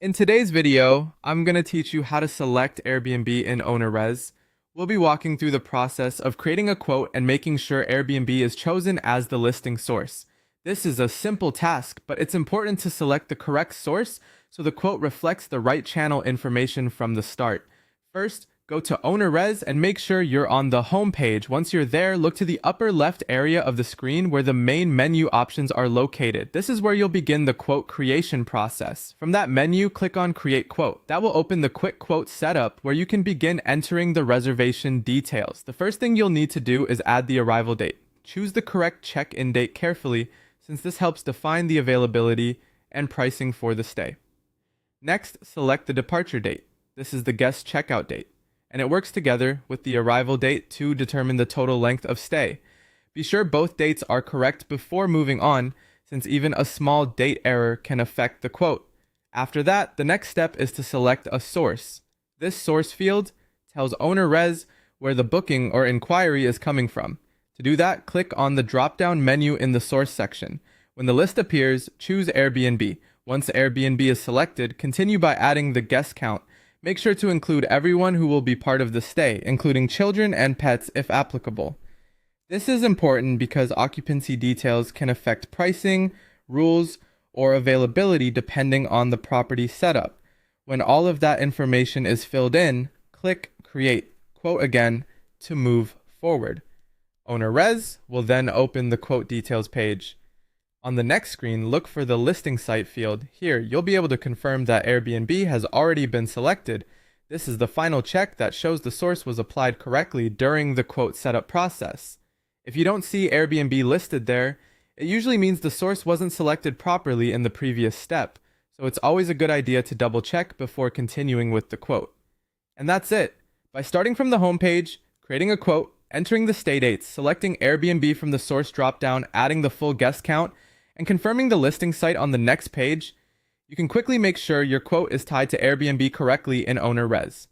In today's video, I'm going to teach you how to select Airbnb in Ownerrez. We'll be walking through the process of creating a quote and making sure Airbnb is chosen as the listing source. This is a simple task, but it's important to select the correct source so the quote reflects the right channel information from the start. First, go to Ownerrez and make sure you're on the home page. Once you're there, look to the upper left area of the screen where the main menu options are located. This is where you'll begin the quote creation process. From that menu, click on Create Quote. That will open the quick quote setup where you can begin entering the reservation details. The first thing you'll need to do is add the arrival date. Choose the correct check-in date carefully, since this helps define the availability and pricing for the stay. Next, select the departure date. This is the guest checkout date, and it works together with the arrival date to determine the total length of stay. Be sure both dates are correct before moving on, since even a small date error can affect the quote. After that, the next step is to select a source. This source field tells Ownerrez where the booking or inquiry is coming from. To do that, click on the drop-down menu in the source section. When the list appears, choose Airbnb. Once Airbnb is selected, continue by adding the guest count. Make sure to include everyone who will be part of the stay, including children and pets if applicable. This is important because occupancy details can affect pricing, rules, or availability depending on the property setup. When all of that information is filled in, click Create Quote again to move forward. Ownerrez will then open the quote details page. On the next screen, look for the listing site field. Here, you'll be able to confirm that Airbnb has already been selected. This is the final check that shows the source was applied correctly during the quote setup process. If you don't see Airbnb listed there, it usually means the source wasn't selected properly in the previous step, so it's always a good idea to double check before continuing with the quote. And that's it. By starting from the home page, creating a quote, entering the stay dates, selecting Airbnb from the source dropdown, adding the full guest count, and confirming the listing site on the next page, you can quickly make sure your quote is tied to Airbnb correctly in Ownerrez.